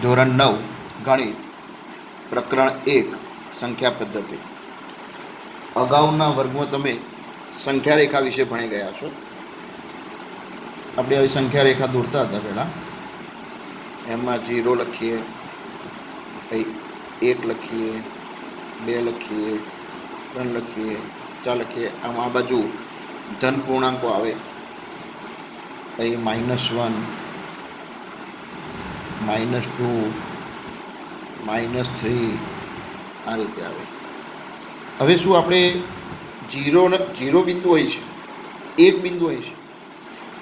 ધોરણ 9 ગણિત પ્રકરણ 1 સંખ્યા પદ્ધતિ. અગાઉના વર્ગમાં તમે સંખ્યા રેખા વિશે ભણી ગયા છો. આપણે હવે સંખ્યા રેખા દોરતા હતા પહેલાં. એમાં 0 લખીએ, 1 લખીએ, 2 લખીએ, 3 લખીએ, 4 લખીએ. આમ આ બાજુ ધન પૂર્ણાંકો આવે, અહીં -1, -2, -3 આ રીતે આવે. હવે શું આપણે જીરો બિંદુ હોય છે, એક બિંદુ હોય છે,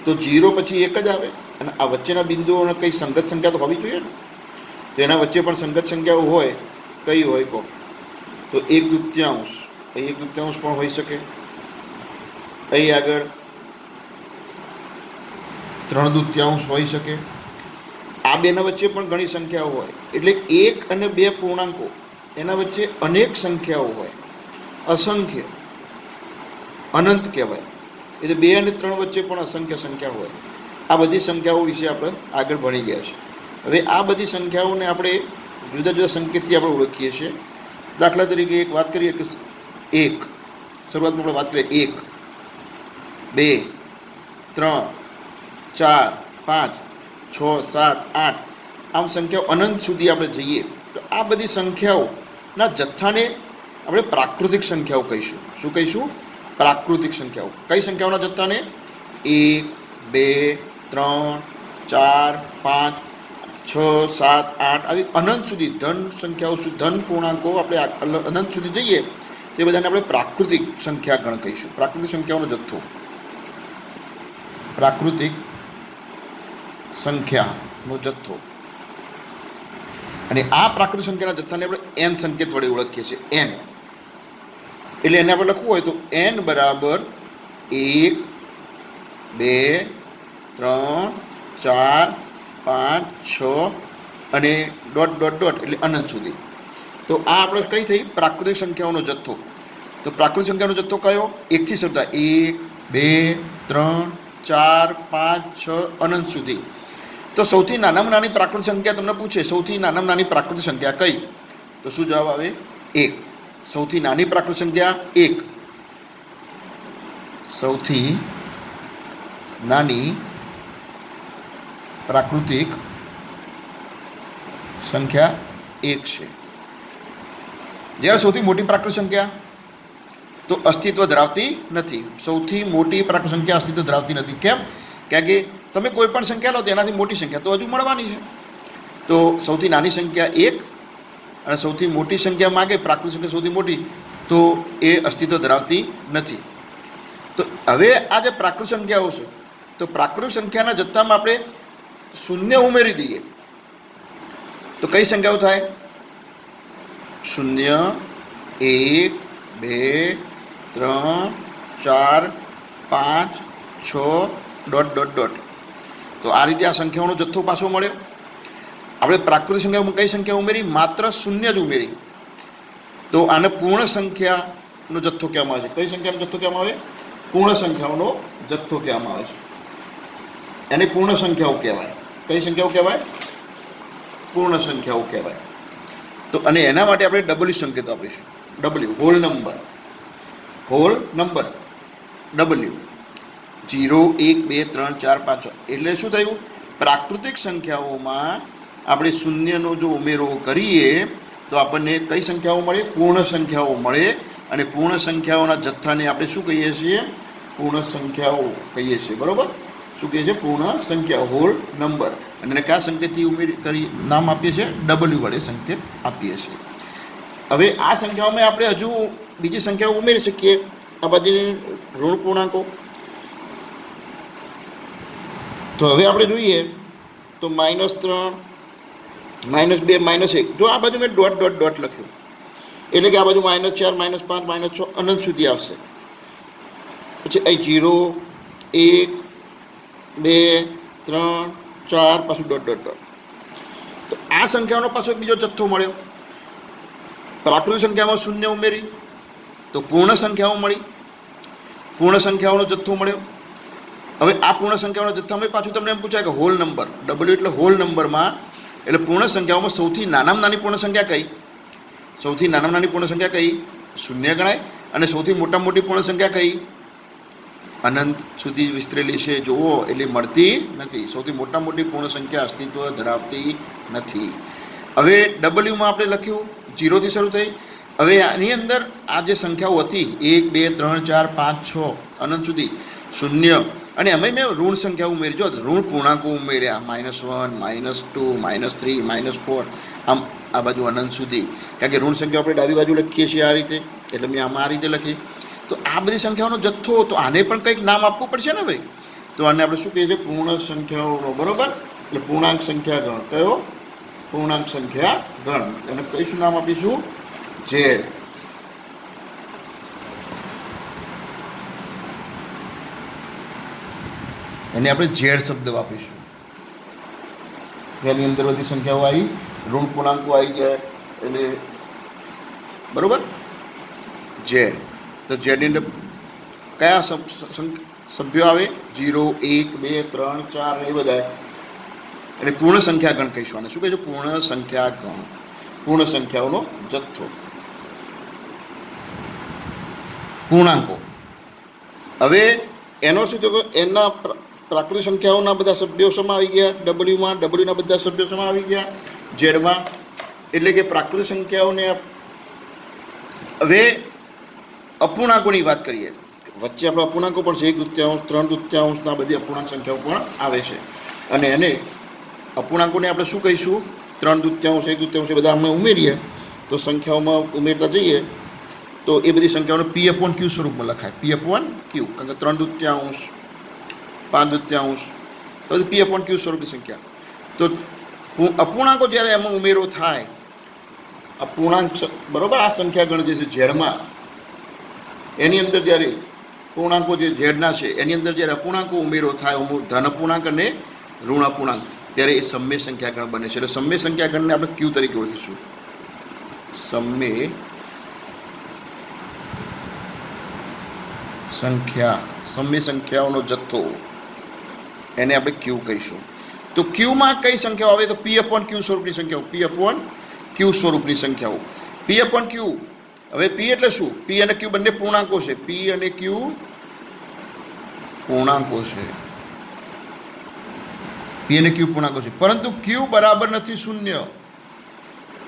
તો 0 પછી 1 જ આવે. અને આ વચ્ચેના બિંદુઓને કંઈ સંગત સંખ્યા તો હોવી જોઈએ ને. તો એના વચ્ચે પણ સંગત સંખ્યાઓ હોય, કઈ હોય કહો? તો 1/2, અહીં 1/2 પણ હોઈ શકે. અહીં આગળ 3/2 હોઈ શકે. આ બેના વચ્ચે પણ ઘણી સંખ્યાઓ હોય. એટલે 1 અને 2 પૂર્ણાંકો એના વચ્ચે અનેક સંખ્યાઓ હોય, અસંખ્ય, અનંત કહેવાય. એટલે 2 અને 3 વચ્ચે પણ અસંખ્ય સંખ્યા હોય. આ બધી સંખ્યાઓ વિશે આપણે આગળ ભણી ગયા છે. હવે આ બધી સંખ્યાઓને આપણે જુદા જુદા સંકેતથી આપણે ઓળખીએ છીએ. દાખલા તરીકે એક વાત કરીએ કે 1, શરૂઆતમાં આપણે વાત કરીએ 1, 2, 3, 4, 5, 6, 7, 8 આમ સંખ્યાઓ અનંત સુધી આપણે જઈએ તો આ બધી સંખ્યાઓના જથ્થાને આપણે પ્રાકૃતિક સંખ્યાઓ કહીશું. શું કહીશું? પ્રાકૃતિક સંખ્યાઓ. કઈ સંખ્યાઓના જથ્થાને? 1, 2, 3, 4, 5, 6, 7, 8 આવી અનંત સુધી ધન સંખ્યાઓ, ધન પૂર્ણાંકો આપણે અનંત સુધી જઈએ તે બધાને આપણે પ્રાકૃતિક સંખ્યા ગણ કહીશું. પ્રાકૃતિક સંખ્યાઓનો જથ્થો, પ્રાકૃતિક સંખ્યાનો જથ્થો. અને આ પ્રાકૃતિક સંખ્યાના જથ્થાને આપણે n સંકેત વડે ઓળખીએ છીએ. n એટલે એને આપણે લખવું હોય તો n બરાબર 1, 2, 3, 4, 5, 6 અને ડોટ ડોટ ડોટ એટલે અનંત સુધી. તો આ આપણે કઈ થઈ? પ્રાકૃતિક સંખ્યાઓનો જથ્થો. તો પ્રાકૃતિક સંખ્યાનો જથ્થો કયો? 1 થી શરૂ થાય. 1, 2, 3, 4, 5, 6 અનંત સુધી. તો સૌથી નાનામાં નાની પ્રાકૃતિક સંખ્યા તમને પૂછે, સૌથી નાનામાં નાની પ્રાકૃતિક સંખ્યા કઈ? તો શું જવાબ આવે? 1. સૌથી નાની પ્રાકૃતિક સંખ્યા 1. સૌથી નાની પ્રાકૃતિક સંખ્યા 1 છે. જ્યારે સૌથી મોટી પ્રાકૃતિક સંખ્યા તો અસ્તિત્વ ધરાવતી નથી. સૌથી મોટી પ્રાકૃતિક સંખ્યા અસ્તિત્વ ધરાવતી નથી. કેમ? કારણ કે તમે કોઈ પણ સંખ્યા લો તો એનાથી મોટી સંખ્યા તો હજુ મળવાની છે. તો સૌથી નાની સંખ્યા 1 અને સૌથી મોટી સંખ્યા માગે, પ્રાકૃતિક સંખ્યા સૌથી મોટી, તો એ અસ્તિત્વ ધરાવતી નથી. તો હવે આ જે પ્રાકૃતિક સંખ્યાઓ છે, તો પ્રાકૃતિક સંખ્યાના જથ્થામાં આપણે શૂન્ય ઉમેરી દઈએ તો કઈ સંખ્યાઓ થાય? 0, 1, 2, 3, 4, 5, 6 ડોટ ડોટ ડોટ. તો આ રીતે આ સંખ્યાઓનો જથ્થો પાછો મળ્યો. આપણે પ્રાકૃતિક સંખ્યામાં કઈ સંખ્યા ઉમેરી? માત્ર શૂન્ય જ ઉમેરી. તો આને પૂર્ણ સંખ્યાનો જથ્થો કહેવામાં આવે છે. કઈ સંખ્યાનો જથ્થો કહેવામાં આવે? પૂર્ણ સંખ્યાઓનો જથ્થો કહેવામાં આવે છે. એને પૂર્ણ સંખ્યાઓ કહેવાય. કઈ સંખ્યાઓ કહેવાય? પૂર્ણ સંખ્યાઓ કહેવાય. તો અને એના માટે આપણે W સંકેત આપીશું. W whole number, whole number W. 0, 1, 2, 3, 4, 5, 6 એટલે શું થયું? પ્રાકૃતિક સંખ્યાઓમાં આપણે શૂન્યનો જો ઉમેરો કરીએ તો આપણને કઈ સંખ્યાઓ મળે? પૂર્ણ સંખ્યાઓ મળે. અને પૂર્ણ સંખ્યાઓના જથ્થાને આપણે શું કહીએ છીએ? પૂર્ણ સંખ્યાઓ કહીએ છીએ. બરાબર? શું કહીએ છીએ? પૂર્ણ સંખ્યા, હોલ નંબર. અને એને કયા સંકેતથી ઉમેરી કરી નામ આપીએ છીએ? W વડે સંકેત આપીએ છીએ. હવે આ સંખ્યાઓમાં આપણે હજુ બીજી સંખ્યાઓ ઉમેરી શકીએ. આ બધી ઋણ પૂર્ણાંકો. તો હવે આપણે જોઈએ તો -3, -2, -1. જો આ બાજુ મેં ડોટ ડોટ ડોટ લખ્યું એટલે કે આ બાજુ -4, -5, -6 અનંત સુધી આવશે. પછી અહીં 0, 1, 2, 3, 4 પાછું ડોટ ડોટ ડોટ. તો આ સંખ્યાઓનો પાછો બીજો જથ્થો મળ્યો. પ્રાકૃતિક સંખ્યામાં શૂન્ય ઉમેરી તો પૂર્ણ સંખ્યાઓ મળી. પૂર્ણ સંખ્યાઓનો જથ્થો મળ્યો. હવે આ પૂર્ણ સંખ્યાઓના જથ્થામાં પાછું તમને એમ પૂછાય કે હોલ નંબર, W એટલે હોલ નંબરમાં એટલે પૂર્ણ સંખ્યાઓમાં સૌથી નાનામાં નાની પૂર્ણ સંખ્યા કઈ? સૌથી નાનામાં નાની પૂર્ણ સંખ્યા કઈ? શૂન્ય ગણાય. અને સૌથી મોટામાં મોટી પૂર્ણ સંખ્યા કઈ? અનંત સુધી વિસ્તરેલી છે જુઓ, એટલે મળતી નથી. સૌથી મોટામાં મોટી પૂર્ણ સંખ્યા અસ્તિત્વ ધરાવતી નથી. હવે ડબલ્યુમાં આપણે લખ્યું 0થી શરૂ થઈ. હવે આની અંદર આ જે સંખ્યાઓ હતી 1 2 3 4 5 6 અનંત સુધી શૂન્ય, અને અમે મેં ઋણ સંખ્યાઓ ઉમેરી. જો ઋણ પૂર્ણાંકો ઉમેર્યા, -1 -2 -3 -4, આમ આ બાજુ અનંત સુધી. કારણ કે ઋણ સંખ્યાઓ આપણે ડાબી બાજુ લખીએ છીએ આ રીતે, એટલે મેં આમાં આ રીતે લખી. તો આ બધી સંખ્યાઓનો જથ્થો, તો આને પણ કંઈક નામ આપવું પડશે ને ભાઈ. તો આને આપણે શું કહીએ છીએ? પૂર્ણ સંખ્યાઓનો, બરોબર. એટલે પૂર્ણાંક સંખ્યા ગણ. કયો? પૂર્ણાંક સંખ્યા ગણ. એને કઈશું નામ આપીશું? ઝેડ. એને આપણે ઝેડ શબ્દ વાપરીશું. એની અંદર બધી સંખ્યાઓ આવી, ઋણ પૂર્ણાંકો આવી ગયા, એટલે બરોબર ઝેડ. તો ઝેડની અંદર કયા સભ્યો આવે? 0 1 2 3 4 એ બધા. એટલે પૂર્ણ સંખ્યા ગણ કહીશું. અને શું કહીશું? પૂર્ણ સંખ્યા ગણ. પૂર્ણ સંખ્યાઓનો જથ્થો, પૂર્ણાંકો. હવે એનો શું થયું? એના પ્રાકૃતિક સંખ્યાઓના બધા સભ્યો શેમાં આવી ગયા? ડબલ્યુમાં. ડબલ્યુના બધા સભ્યો શેમાં આવી ગયા? ઝેડમાં. એટલે કે પ્રાકૃતિક સંખ્યાઓને. હવે અપૂર્ણાંકોની વાત કરીએ. વચ્ચે આપણે અપૂર્ણાંકો પણ છે, 1/2 3/2 બધી અપૂર્ણાંક સંખ્યાઓ પણ આવે છે. અને એને અપૂર્ણાંકોને આપણે શું કહીશું? 3/2 1/2 બધા અમે ઉમેરીએ તો સંખ્યાઓમાં ઉમેરતા જઈએ તો એ બધી સંખ્યાઓને P/Q સ્વરૂપમાં લખાય. P/Q, કારણ કે 3/2 5/2 તો બધી P/Q સ્વરૂપની સંખ્યા. તો અપૂર્ણાંકો જ્યારે એમાં ઉમેરો થાય, અપૂર્ણાંક, બરોબર, આ સંખ્યા ગણ જે છે ઝેડમાં, એની અંદર જ્યારે પૂર્ણાંકો જે ઝેડના છે એની અંદર જ્યારે અપૂર્ણાંકો ઉમેરો થાય, ધન અપૂર્ણાંક અને ઋણ અપૂર્ણાંક, ત્યારે એ સમય સંખ્યા ગણ બને છે. એટલે સમય સંખ્યા ગણને આપણે Q તરીકે ઓળખીશું. સમય સંખ્યાઓનો જથ્થો, એને આપણે Q કહીશું. તો Qમાં કઈ સંખ્યાઓ આવે? તો P/Q સ્વરૂપની સંખ્યાઓ. P/Q સ્વરૂપની સંખ્યાઓ. P/Q. હવે P એટલે શું? P અને Q બંને પૂર્ણાંકો છે. P અને Q પૂર્ણાંકો છે. P અને Q પૂર્ણાંકો છે, પરંતુ Q બરાબર નથી શૂન્ય.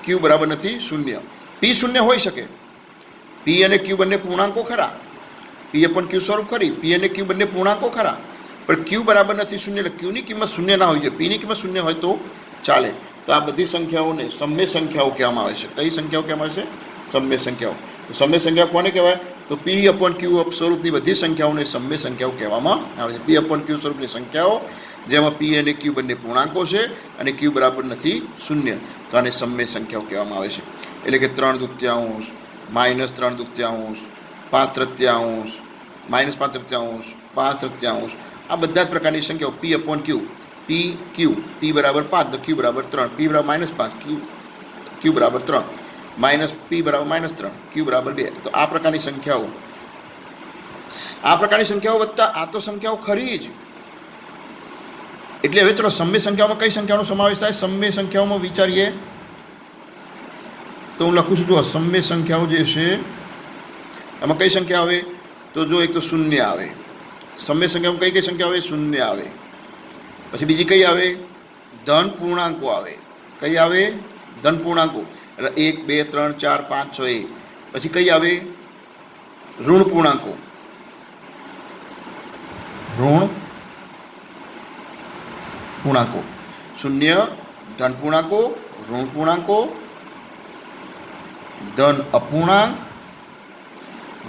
Q બરાબર નથી શૂન્ય. P શૂન્ય હોઈ શકે. P અને Q બંને પૂર્ણાંકો ખરા. P/Q સ્વરૂપ ખરી. P અને Q બંને પૂર્ણાંકો ખરા, પણ Q બરાબર નથી શૂન્ય. એટલે Qની કિંમત શૂન્ય ના હોય છે. Pની કિંમત શૂન્ય હોય તો ચાલે. તો આ બધી સંખ્યાઓને સમય સંખ્યાઓ કહેવામાં આવે છે. કઈ સંખ્યાઓ કહેવામાં આવે છે? સમય સંખ્યાઓ. સમય સંખ્યા કોને કહેવાય? તો P/Q સ્વરૂપની બધી સંખ્યાઓને સમય સંખ્યાઓ કહેવામાં આવે છે. P/Q સ્વરૂપની સંખ્યાઓ જેમાં P અને Q બંને પૂર્ણાંકો છે અને Q બરાબર નથી શૂન્ય, તો આને સમય સંખ્યાઓ કહેવામાં આવે છે. એટલે કે 3/2 -3/2 5/3 -5/3 5/3, આ બધા જ પ્રકારની સંખ્યાઓ P/Q. P બરાબર 5 તો Q બરાબર 3, P બરાબર -5 Q બરાબર 3, P બરાબર -3 Q બરાબર 2. તો આ પ્રકારની સંખ્યાઓ વત્તા આ તો સંખ્યાઓ ખરી જ. એટલે હવે ચલો સમય સંખ્યાઓમાં કઈ સંખ્યાઓનો સમાવેશ થાય? સમય સંખ્યાઓમાં વિચારીએ તો હું લખું છું. જો સમય સંખ્યાઓ જે છે એમાં કઈ સંખ્યા આવે? તો જો એક તો શૂન્ય આવે. સમય સંખ્યામાં કઈ સંખ્યા આવે? શૂન્ય આવે. પછી બીજી કઈ આવે? ધન પૂર્ણાંકો આવે. કઈ આવે? ધન પૂર્ણાંકો. એટલે 1 2 3 4 5 6 એ. પછી કઈ આવે? ઋણ પૂર્ણાંકો. શૂન્ય, ધન પૂર્ણાંકો, ઋણ પૂર્ણાંકો, ધન અપૂર્ણાંક.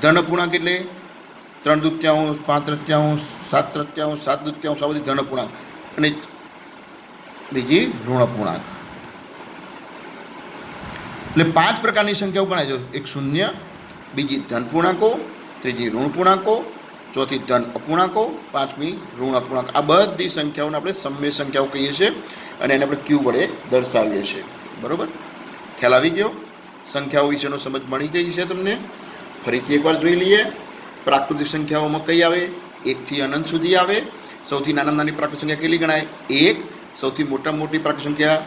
ધન અપૂર્ણાંક એટલે 3/2 5/3 7/3 7/2 આ બધી ધન અપૂર્ણાંક, અને બીજી ઋણ અપૂર્ણાંક. એટલે 5 પ્રકારની સંખ્યાઓ ગણાય છે. એક શૂન્ય, બીજી ધન પૂર્ણાંકો, ત્રીજી ઋણ પૂર્ણાંકો, ચોથી ધન અપૂર્ણાંકો, પાંચમી ઋણ અપૂર્ણાંક. આ બધી સંખ્યાઓને આપણે સમય સંખ્યાઓ કહીએ છીએ અને એને આપણે Q વડે દર્શાવીએ છીએ. બરાબર? ખ્યાલ આવી ગયો? સંખ્યાઓ વિશેનો સમજ મળી ગઈ છે તમને? ફરીથી એકવાર જોઈ લઈએ. પ્રાકૃતિક સંખ્યાઓમાં કઈ આવે? 1 થી અનંત સુધી આવે. સૌથી નાનામાં નાની પ્રાકૃતિક સંખ્યા કેટલી ગણાય? 1. સૌથી મોટામાં મોટી પ્રાકૃતિક સંખ્યા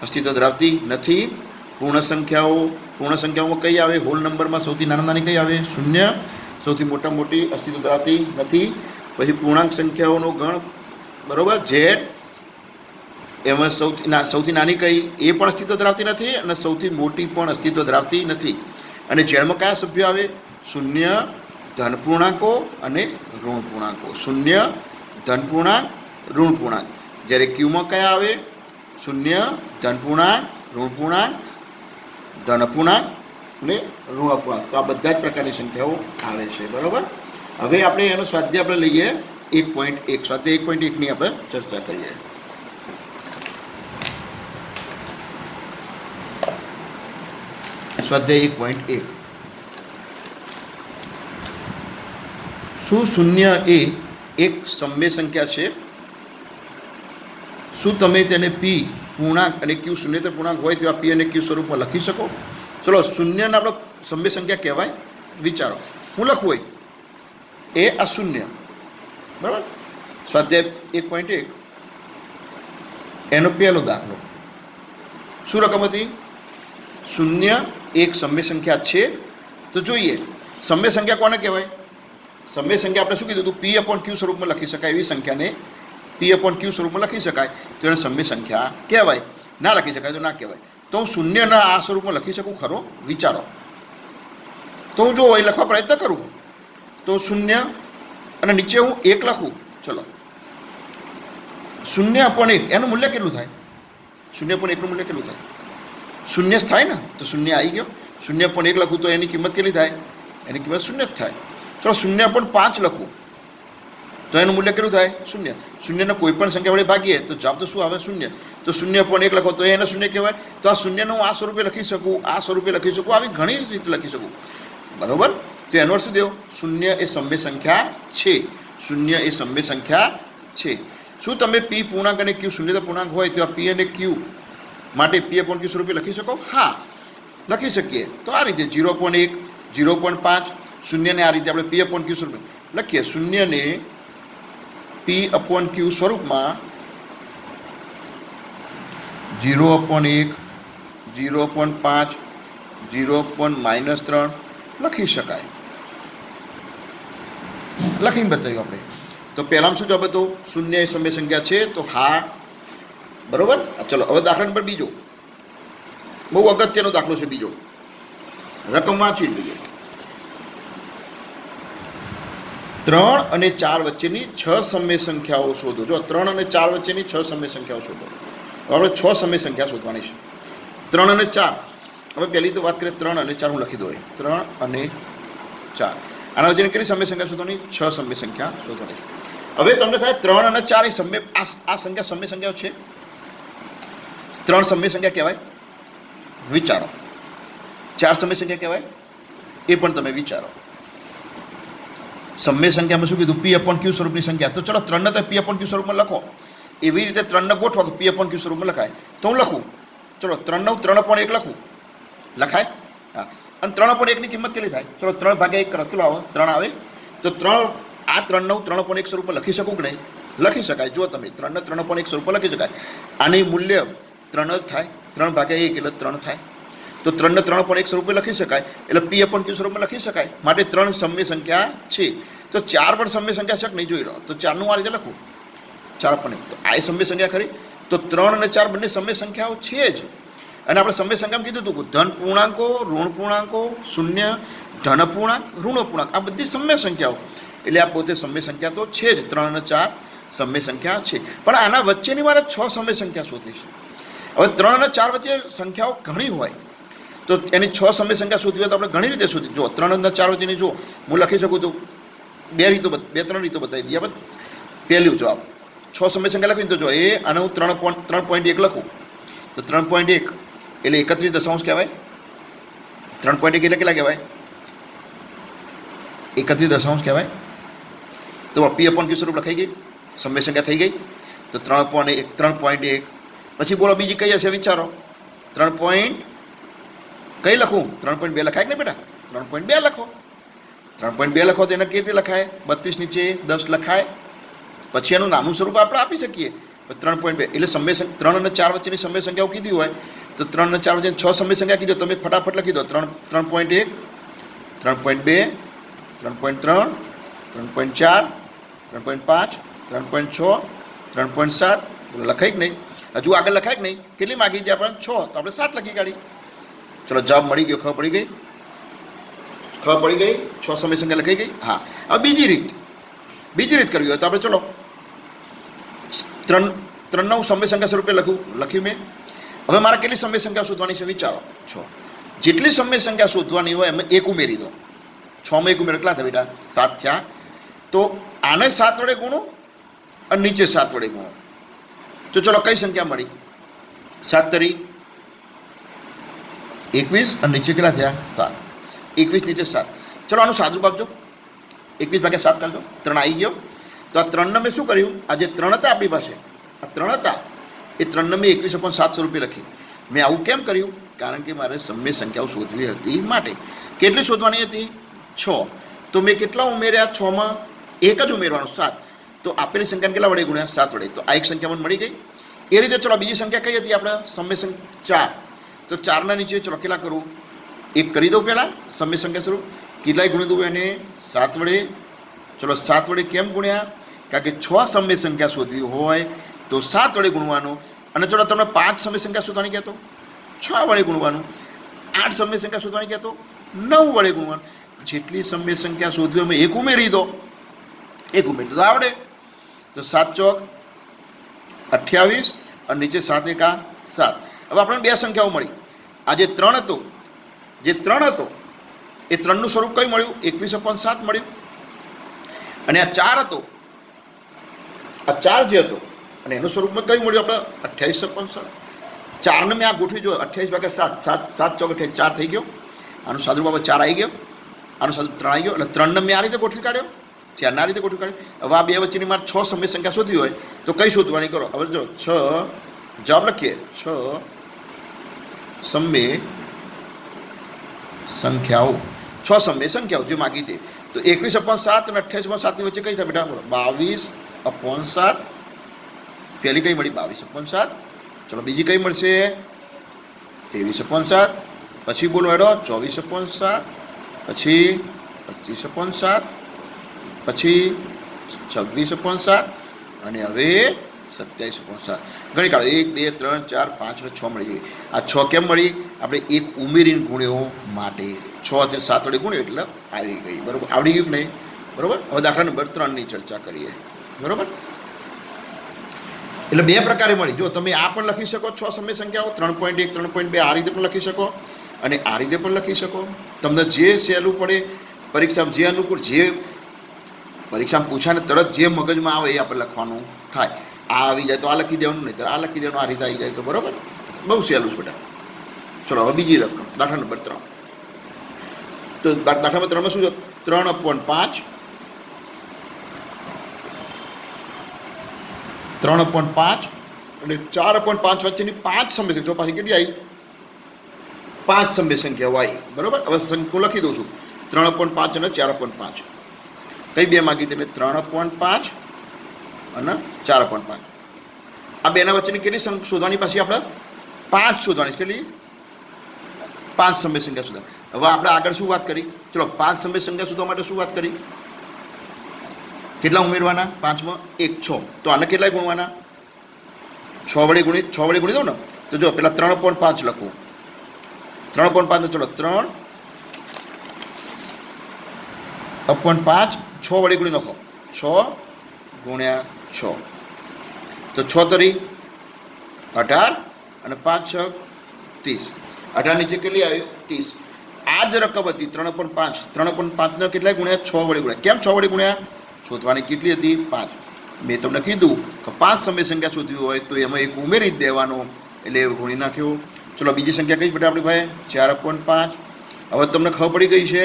અસ્તિત્વ ધરાવતી નથી. પૂર્ણ સંખ્યાઓમાં કઈ આવે? હોલ નંબરમાં સૌથી નાની કઈ આવે? શૂન્ય. સૌથી મોટી અસ્તિત્વ ધરાવતી નથી. પછી પૂર્ણાંક સંખ્યાઓનો ગણ, બરોબર, ઝેડ, એમાં સૌથી નાની કઈ? એ પણ અસ્તિત્વ ધરાવતી નથી અને સૌથી મોટી પણ અસ્તિત્વ ધરાવતી નથી. અને ઝેડમાં કયા સભ્યો આવે? શૂન્ય, ધન પૂર્ણાંકો અને ઋણ પૂર્ણાંકો. શૂન્ય, ધન પૂર્ણાંક, ઋણ પૂર્ણાંક. જ્યારે ક્યુમાં કયા આવે? શૂન્ય, ધન પૂર્ણાંક, ઋણ પૂર્ણાંક, ધન પૂર્ણાંક અને ઋણ પૂર્ણાંક. તો આ બધા જ પ્રકારની સંખ્યાઓ આવે છે, બરાબર. હવે આપણે એનો સ્વાધ્યાય આપણે લઈએ 1.1. સ્વાધ્યાય 1.1ની આપણે ચર્ચા કરીએ. સ્વાધ્યાય 1.1. શું શૂન્ય એ એક સમય સંખ્યા છે? શું તમે તેને પી પૂર્ણાંક અને ક્યુ શૂન્યતર પૂર્ણાંક હોય તેવા પી અને ક્યુ સ્વરૂપમાં લખી શકો? ચલો, શૂન્યને આપણે સમય સંખ્યા કહેવાય. વિચારો, હું લખું હોય એ આ શૂન્ય, બરાબર. સ્વાધ્યાય 1.1 એનો પહેલો દાખલો. શું રકમ હતી? શૂન્ય એક સમય સંખ્યા છે. તો જોઈએ, સમય સંખ્યા કોને કહેવાય? સમય સંખ્યા આપણે શું કીધું હતું? પી અપોન ક્યુ સ્વરૂપમાં લખી શકાય એવી સંખ્યાને પી અપોન ક્યુ સ્વરૂપમાં લખી શકાય તો એને સમય સંખ્યા કહેવાય. ના લખી શકાય તો ના કહેવાય. તો હું શૂન્યના આ સ્વરૂપમાં લખી શકું ખરો? વિચારો. તો હું જો એ લખવા પ્રયત્ન કરું તો શૂન્ય અને નીચે હું 1 લખું. ચલો, 0/1 એનું મૂલ્ય કેટલું થાય? 0/1નું મૂલ્ય કેટલું થાય? શૂન્ય જ થાય ને. તો શૂન્ય આવી ગયો. 0.1 લખું તો એની કિંમત કેટલી થાય? એની કિંમત શૂન્ય જ થાય. ચલો, 0.5 લખું તો એનું મૂલ્ય કેટલું થાય? શૂન્ય. શૂન્યને કોઈ પણ સંખ્યા વડે ભાગીએ તો જવાબ તો શું આવે? શૂન્ય. તો 0.1 લખો તો એને શૂન્ય કહેવાય. તો આ શૂન્યને હું આ સ્વરૂપે લખી શકું, આ સ્વરૂપે લખી શકું, આવી ઘણી રીતે લખી શકું, બરાબર. તો એનો અર્થ શું થયો? શૂન્ય એ સમય સંખ્યા છે. શૂન્ય એ સમય સંખ્યા છે. શું તમે પી પૂર્ણાંક અને ક્યુ શૂન્યતર પૂર્ણાંક હોય તેવા પી અને ક્યુ માટે પી અપોન ક્યુ સ્વરૂપે લખી શકો? હા, લખી શકીએ. તો આ રીતે 0.1, 0.5, શૂન્યને આ રીતે આપણે પી અપોન ક્યુ સ્વરૂપે લખીએ. શૂન્યને પી અપોન ક્યુ સ્વરૂપમાં 0.1, 0.5, 0.-3 લખી શકાય. લખીને બતાવ્યું આપણે. તો પહેલામાં શું જવાબ હતો? શૂન્ય એ સમય સંખ્યા છે. તો હા, બરોબર. ચલો, હવે દાખલા નંબર બીજો. બહુ અગત્યનો દાખલો છે બીજો. રકમ વાંચી લઈએ. 3 અને 4 વચ્ચેની 6 સમય સંખ્યાઓ શોધો. જો 3 અને 4 વચ્ચેની 6 સમય સંખ્યાઓ શોધો. આપણે 6 સમય સંખ્યા શોધવાની છે. 3 અને 4. હવે પહેલી તો વાત કરીએ 3 અને 4. હું લખી દઉં 3 અને 4. આના વચ્ચેની કેટલી સમય સંખ્યા શોધવાની? 6 સમય સંખ્યા શોધવાની છે. હવે તમને થાય 3 અને 4 એ સમય આ સંખ્યા સમય સંખ્યાઓ છે. 3 સમય સંખ્યા કહેવાય. વિચારો. 4 સમય સંખ્યા કહેવાય. એ પણ તમે વિચારો. સમય સંખ્યામાં શું કીધું? પી અપોન ક્યુ સ્વરૂપની સંખ્યા. તો ચલો, 3ને તો પી અપોન ક્યુ સ્વરૂપમાં લખો. એવી રીતે 3ને ગોઠવો કે પી અપોન ક્યુ સ્વરૂપમાં લખાય. તો હું લખું. ચલો, 3 3/1 લખું. લખાય? હા. અને 3/1ની કિંમત કેટલી થાય? ચલો, 3/1 કરો. કેટલો આવે? 3 આવે. તો 3 આ 3 3/1 સ્વરૂપમાં લખી શકું કે નહીં? લખી શકાય. જો તમે 3ને 3/1 સ્વરૂપમાં લખી શકાય. આની મૂલ્ય 3 જ થાય. 3/1 એટલે 3 થાય. તો 3ને 3/1 સ્વરૂપે લખી શકાય. એટલે પી અપોન ક્યુ સ્વરૂપમાં લખી શકાય. માટે 3 સમય સંખ્યા છે. તો 4 પણ સમય સંખ્યા છે કે નહીં જોઈ લો. તો 4નું આ રીતે લખું. 4/1. તો આ સમય સંખ્યા ખરી. તો 3 અને 4 બંને સમય સંખ્યાઓ છે જ. અને આપણે સમય સંખ્યામાં કીધું હતું કે ધન પૂર્ણાંકો, ઋણ પૂર્ણાંકો, શૂન્ય, ધન પૂર્ણાંક, ઋણ પૂર્ણાંક, આ બધી સમય સંખ્યાઓ. એટલે આ પોતે સમય સંખ્યા તો છે જ. 3 અને 4 સમય સંખ્યા છે. પણ આના વચ્ચેની મારે 6 સમય સંખ્યા શોધી છે. હવે 3 અને 4 વચ્ચે સંખ્યાઓ ઘણી હોય તો એની 6 સમય સંખ્યા શોધવી હોય તો આપણે ઘણી રીતે શોધી. જો 3 અને 4 વચ્ચેની જો હું લખી શકું તો 2-3 રીતો બતાવી દઈએ. આપણે પહેલું જવાબ 6 સમય સંખ્યા લખીને તો જો એ અને હું 3.1 લખું તો 3.1 એટલે 31 કહેવાય. 3.1 એટલે કેટલા કહેવાય? 31 કહેવાય. તો પી અપોન ક્યુ સ્વરૂપ લખાઈ ગઈ. સમય સંખ્યા થઈ ગઈ. તો 3.1. પછી બોલો બીજી કઈ હશે? વિચારો. 3. કઈ લખું? 3.2 લખાય કે નહીં બેટા? 3.2 લખો. 3.2 લખો તો એને કેવી રીતે લખાય? 32 નીચે 10 લખાય. પછી એનું નાનું સ્વરૂપ આપણે આપી શકીએ. 3.2 એટલે સમય 3 અને 4 વચ્ચેની સમય સંખ્યાઓ કીધી હોય તો 3 અને 4 વચ્ચે 6 સમય સંખ્યા કીધો, તમે ફટાફટ લખી દો. 3.1, 3.2, 3.3, 3.4, 3.5, 3.6, 3.7. લખાય કે નહીં? હજુ આગળ લખાય કે નહીં? કેટલી માગી હતી આપણે? 6, તો આપણે 7 લખી કાઢી. ચલો જવાબ મળી ગયો. ખબર પડી ગઈ? 6 સમય સંખ્યા લખાઈ ગઈ. હા, હવે બીજી રીત કરવી હોય તો આપણે ચલો 3 સમય સંખ્યા સ્વરૂપે લખ્યું મેં. હવે મારે કેટલી સમય સંખ્યા શોધવાની છે વિચારો. 6. જેટલી સમય સંખ્યા શોધવાની હોય એમાં 1 ઉમેરી દો. 6 માં 1 ઉમેરો કેટલા થયા બેટા? 7 થયા. તો આને 7 વડે ગુણો અને નીચે 7 વડે ગુણો. તો ચલો કઈ સંખ્યા મળી? 7 તરી 21 અને નીચે કેટલા થયા? 7. 21 નીચે 7. ચલો આનું સાદું આપજો. 21 ભાગ્યા 7 કરજો. 3 આવી ગયો. તો આ 3ને મેં શું કર્યું? આ જે 3 હતા આપણી પાસે, આ 3 હતા એ 3ને મેં 21/7 સ્વરૂપે લખી. મેં આવું કેમ કર્યું? કારણ કે મારે સમય સંખ્યાઓ શોધવી હતી માટે. કેટલી શોધવાની હતી? 6. તો મેં કેટલા ઉમેર્યા? 6માં 1 જ ઉમેરવાનું, 7. તો આપેલી સંખ્યાને કેટલા વડે ગુણ્યા? 7 વડે. તો આ એક સંખ્યા મને મળી ગઈ. એ રીતે ચલો બીજી સંખ્યા કઈ હતી આપણે? સમય સંખ્યા 4. તો 4ના નીચે ચલો કેટલા કરું? 1 કરી દઉં પહેલાં સમય સંખ્યા સ્વરૂપ. કેટલાય ગુણી દઉં એને? 7 વડે. ચલો 7 વડે કેમ ગુણ્યા? કારણ કે 6 સમય સંખ્યા શોધવી હોય તો 7 વડે ગુણવાનું. અને ચલો તમને 5 સમય સંખ્યા શોધવાની કહેતો, 6 વડે ગુણવાનું. 8 સમય સંખ્યા શોધવાની કહેતો, 9 વડે ગુણવાનું. જેટલી સમય સંખ્યા શોધવી અમે 1 ઉમેરી દો. 1 ઉમેરી દો આવડે. તો 7 ચોક 28 અને નીચે 7 એકા 7. હવે આપણને 2 સંખ્યાઓ મળી. આ જે 3 હતો એ 3નું સ્વરૂપ કયું મળ્યું? 21/7 મળ્યું. અને આ 4 હતો, આ 4 જે હતો અને એનું સ્વરૂપમાં કયું મળ્યું આપણે? 28/7. 4ને મેં આ ગોઠવી જો 28/7. 7 ચોક 28, 4 થઈ ગયો. આનું સાદું બાબત 4 આવી ગયો. આનું સાદું 3 આવી ગયો. એટલે 3ને મેં આ રીતે ગોઠવી કાઢ્યો, 4ને આ રીતે ગોઠવી કાઢ્યો. હવે આ બે વચ્ચેની મારે 6 સમય સંખ્યા શોધવી હોય તો કઈ શોધવાની કરો? હવે જો 6 જવાબ લખીએ. 6 સમય સંખ્યાઓ, 6 સમય સંખ્યાઓ જે માગી તે. તો 21/7 અને 28/7 ની વચ્ચે કઈ થાય બેટા? બોલો 22/7. પહેલી કઈ મળી? 22/7. ચલો બીજી કઈ મળશે? 23/7. પછી બોલો હેડો 24/7. પછી 25/7. પછી 26/7 અને હવે 27/7. ગણી કાઢો. 1 2 3 4 5 અને 6 મળી ગઈ. આ 6 કેમ મળી? આપણે 1 ઉમેરીને ગુણ્યો માટે. 6 તે 7 વડે ગુણ્યો એટલે આવી ગઈ. બરાબર? આવડી ગયું નહીં? બરાબર. હવે દાખલા નંબર 3ની ચર્ચા કરીએ. બરાબર? એટલે 2 પ્રકારે મળી. જો તમે આ પણ લખી શકો 6 સમય સંખ્યાઓ, 3.1 3.2 આ રીતે પણ લખી શકો અને આ રીતે પણ લખી શકો. તમને જે સહેલું પડે, પરીક્ષામાં જે અનુકૂળ, જે પરીક્ષામાં પૂછાને તરત જે મગજમાં આવે એ આપણે લખવાનું થાય. આ આવી જાય તો આ લખી દેવાનું, નહીં તો આ લખી દેવાનું. આ રીતે આવી જાય તો બરાબર. બહુ સહેલું છે બેટા. ચલો હવે બીજી રકમ, દાખલા નંબર 3. તો દાખલા નંબર 3માં શું છે? 3/5 અને 4/5 વચ્ચેની 5 સમય સંખ્યા. જો પાછી કેટલી આવી? 5 સમય સંખ્યાઓ આવી. બરાબર. હવે સંખ્યા લખી દઉં છું. 3/5 અને 4/5. કઈ બે માગી તેને? 3/5 અને 4/5. આ બેના વચ્ચેની કેટલી શોધવાની? પાછી આપણે 5 શોધવાની. કેટલી? 5 સમય સંખ્યા શોધવાની. હવે આપણે આગળ શું વાત કરી? ચલો 5 સમય સંખ્યા શોધવા માટે શું વાત કરી? કેટલા ઉમેરવાના? 5માં 1 6. તો આને કેટલા ગુણવાના? 6 વડે ગુણી દો ને. તો જો પેલા 3/5 લખું. 3/5 ચલો 3/5 6 વડે ગુણી નાખો. 6 ગુણ્યા 6. તો 6 તરી 18 અને 5 6 30. 18 નીચે કેટલી આવી? 30. આ જ રકમ હતી 3/5. 3/5 કેટલાય ગુણ્યા? 6 વડે ગુણ્યા. કેમ 6 વડે ગુણ્યા? શોધવાની કેટલી હતી? 5. મેં તમને કીધું કે 5 સમય સંખ્યા શોધવી હોય તો એમાં 1 ઉમેરી જ દેવાનો, એટલે ગુણી નાખ્યો. ચલો બીજી સંખ્યા કઈ બેટા આપણી ભાઈ? 4/5. હવે તમને ખબર પડી ગઈ છે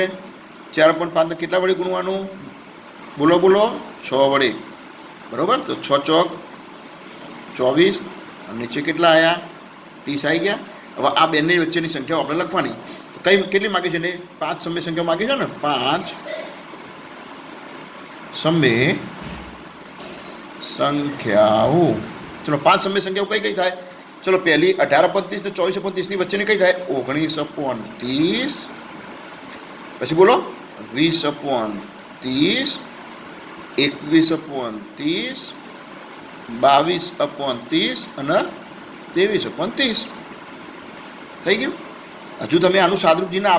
4/5 કેટલા વડે ગુણવાનું? બોલો 6 વડે. બરાબર. તો 6 ચોક 24 અને નીચે કેટલા આવ્યા? 30 આવી ગયા. હવે આ બેની વચ્ચેની સંખ્યાઓ આપણે લખવાની. તો કેટલી માગી છે ને? 5 સમય સંખ્યા માગી છે ને. 5 સમય સંખ્યાઓ ચલો 5 સમય સંખ્યાઓ કઈ કઈ થાય? ચલો પહેલી 18/30 ને 24/30 વચ્ચેની કઈ થાય? 19/30. પછી બોલો 20/30, 21/30, 22/30 અને 23/30. થઈ ગયું. હજુ તમે આનું સાદરૂપજીને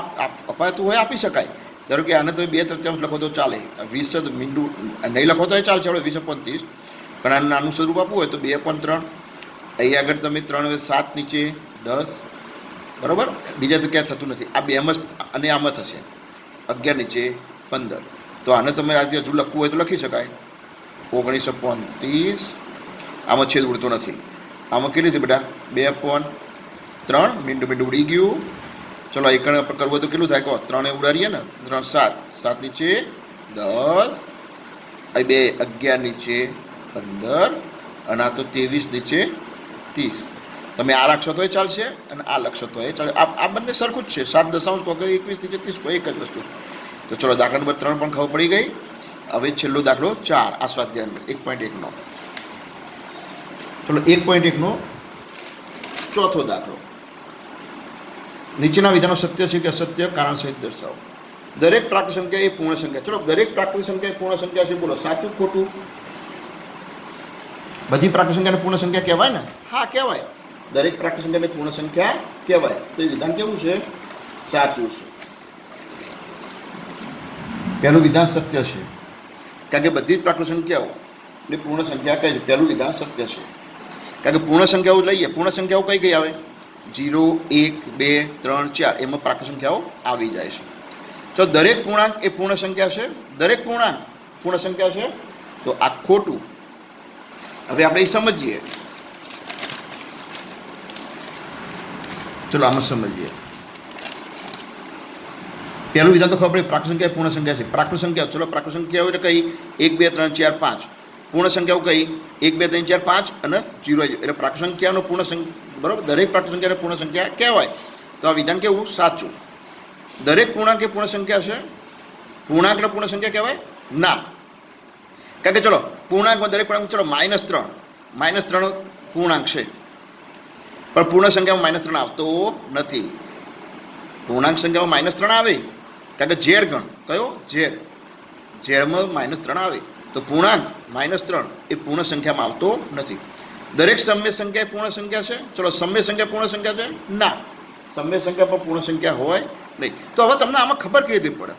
અપાતું હોય આપી શકાય. ધારો કે આને તમે 2/3 લખો તો ચાલે, 20 મીંડું નહીં લખો તો ચાલશે. આપણે 20/30, પણ આનું નાનું સ્વરૂપ આપવું હોય તો 2/3. અહીં આગળ તમે 3 7 નીચે 10, બરાબર. બીજા તો ક્યાં થતું નથી. આ બેમાં અને આમાં થશે 11 નીચે 15. તો આને તમે આજે હજુ લખવું હોય તો લખી શકાય 19/30. આમાં છેદ ઉડતો નથી. આમાં કેટલી હતી બેટા? 2/3. મીંડું ઉડી ગયું. ચલો એકણ આપણે કરવું હોય તો કેટલું થાય કહો? 3 ઉડાડીએ ને, 3 7, 7 નીચે 10, અહીં 2 11 નીચે 15, અને આ તો 23 નીચે 30. તમે આ રાખશો તોય ચાલશે અને આ લખશો તોય ચાલે. આ બંને સરખું જ છે. 7 દશાંશ કહો કે 21 નીચે 30 કહો, એક જ વસ્તુ. તો ચલો દાખલા નંબર 3 પણ ખબર પડી ગઈ. હવે છેલ્લો દાખલો 4 આ સ્વાધ્યાય 1.1નો. ચલો 1.1નો ચોથો દાખલો. નીચેના વિધાનો સત્ય છે કે અસત્ય કારણ સહિત દર્શાવો. દરેક પ્રાકૃત સંખ્યા એ પૂર્ણ સંખ્યા. ચલો દરેક પ્રાકૃત સંખ્યા એ પૂર્ણ સંખ્યા છે. બોલો સાચું ખોટું? બધી પ્રાકૃત સંખ્યાને પૂર્ણ સંખ્યા કહેવાય ને? હા કહેવાય. દરેક પ્રાકૃત સંખ્યાને પૂર્ણ સંખ્યા કહેવાય. તો એ વિધાન કેવું છે? સાચું છે. પહેલું વિધાન સત્ય છે, કારણ કે બધી જ પ્રાકૃત સંખ્યાઓ ને પૂર્ણ સંખ્યા કહે છે. પહેલું વિધાન સત્ય છે, કારણ કે પૂર્ણ સંખ્યાઓ લઈએ. પૂર્ણ સંખ્યાઓ કઈ કઈ આવે? 0, 1, 2, 3, 4. એમાં પ્રાકૃત સંખ્યાઓ આવી જાય છે. તો દરેક પૂર્ણાંક એ પૂર્ણ સંખ્યા છે. દરેક પૂર્ણાંક પૂર્ણ સંખ્યા છે. તો આ ખોટું. હવે આપણે એ સમજીએ. ચલો આમાં સમજીએ. પહેલું વિધાન તો ખબર પડી, પ્રાકૃત સંખ્યા પૂર્ણ સંખ્યા છે. પ્રાકૃત સંખ્યા, ચલો પ્રાકૃત સંખ્યાઓ એટલે કઈ? 1, 2, 3, 4, 5. પૂર્ણ સંખ્યાઓ કઈ? 1, 2, 3, 4, 5 અને 0. એટલે પ્રાકૃત સંખ્યાનો પૂર્ણ સંખ્યા, બરાબર. દરેક પ્રાકૃત સંખ્યાને પૂર્ણ સંખ્યા કહેવાય. તો આ વિધાન કેવું? સાચું. દરેક પૂર્ણાંક એ પૂર્ણ સંખ્યા છે. પૂર્ણાંકને પૂર્ણ સંખ્યા કહેવાય? ના. કારણ કે ચલો પૂર્ણાંકમાં દરેક પૂર્ણાંક, ચલો -3 પૂર્ણાંક છે, પણ પૂર્ણ સંખ્યામાં -3 આવતો નથી. પૂર્ણાંક સંખ્યામાં -3 આવે, કારણ કે ઝેડ ગણ કયો? ઝેડમાં -3 આવે. તો પૂર્ણાંક -3 એ પૂર્ણ સંખ્યામાં આવતો નથી. દરેક સમય સંખ્યા એ પૂર્ણ સંખ્યા છે. ચલો સમય સંખ્યા પૂર્ણ સંખ્યા છે? ના. સમય સંખ્યા પણ પૂર્ણ સંખ્યા હોય નહીં. તો હવે તમને આમાં ખબર કેવી રીતે પડે?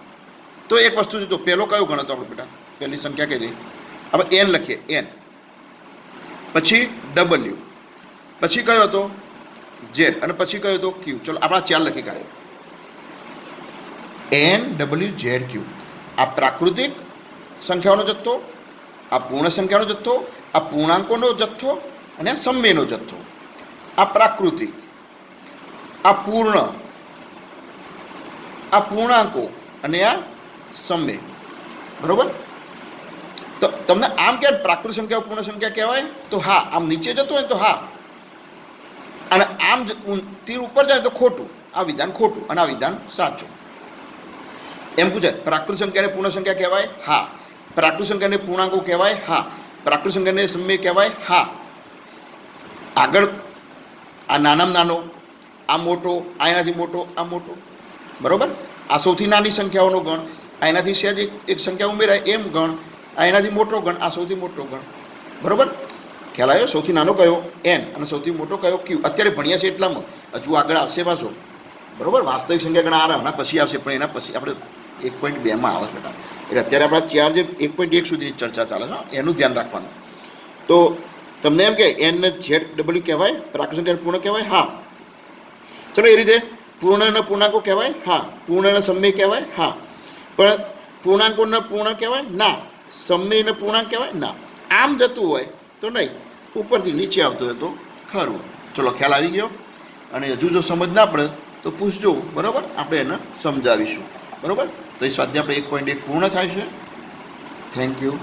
તો એક વસ્તુ છે. તો પહેલો કયો ગણ હતો આપણે બેટા? પહેલી સંખ્યા કઈ હતી? આપણે n લખીએ, n. પછી W, પછી કયો હતો? Z, અને પછી કયો હતો? Q. ચલો આપણા 4 લખી કાઢીએ. N, W, Z, Q. આ પ્રાકૃતિક સંખ્યાઓનો જથ્થો, આ પૂર્ણ સંખ્યાનો જથ્થો, આ પૂર્ણાંકોનો જથ્થો અને આ સમયનો જથ્થો. આ પ્રાકૃતિક, આ પૂર્ણ, આ પૂર્ણાંકો અને આ સમય. બરોબર. તો તમને આમ ક્યાં પ્રાકૃત સંખ્યાઓ પૂર્ણ સંખ્યા કહેવાય? તો હા. આમ નીચે જતો હોય તો હા, અને આમ તીર ઉપર જાય તો ખોટું. આ વિધાન ખોટું અને આ વિધાન સાચું. એમ પૂછાય પ્રાકૃત સંખ્યાને પૂર્ણ સંખ્યા કહેવાય? હા. પ્રાકૃત સંખ્યાને પૂર્ણાંકો કહેવાય? હા. પ્રાકૃત સંખ્યાને સમય કહેવાય? હા. આગળ આ નાનામાં નાનો, આ મોટો, આ એનાથી મોટો, આ મોટો. બરાબર. આ સૌથી નાની સંખ્યાઓનો ગણ, આ એનાથી સહેજ એક સંખ્યા ઉમેરાય એમ ગણ, આ એનાથી મોટો ગણ, આ સૌથી મોટો ગણ. બરાબર. ખ્યાલ આવ્યો? સૌથી નાનો કયો? n, અને સૌથી મોટો કયો? q. અત્યારે ભણ્યા છે એટલામાં. હજુ આગળ આવશે પાછો. બરાબર. વાસ્તવિક સંખ્યા ગણ આના પછી આવશે, પણ એના પછી આપણે 1.2માં આવે બેટા. એટલે અત્યારે આપણા 4 જે 1.1 સુધીની ચર્ચા ચાલે છે, એનું ધ્યાન રાખવાનું. તો તમને એમ કે n ને ZW કહેવાય? પ્રાકૃત સંખ્યા પૂર્ણ કહેવાય? હા. ચલો એ રીતે પૂર્ણના પૂર્ણાંકો કહેવાય? હા. પૂર્ણના સમય કહેવાય? હા. પણ પૂર્ણાંકોના પૂર્ણ કહેવાય? ના. સમયને પૂર્ણાંક કહેવાય? ના. આમ જતું હોય તો નહીં, ઉપરથી નીચે આવતું હોય તો ખરું. ચલો ખ્યાલ આવી ગયો. અને હજુ જો સમજ ના પડે તો પૂછજો. બરાબર. આપણે એને સમજાવીશું. બરાબર. તો એ સ્વાધ્યાય આપણે 1.1 પૂર્ણ થાય છે. Thank you.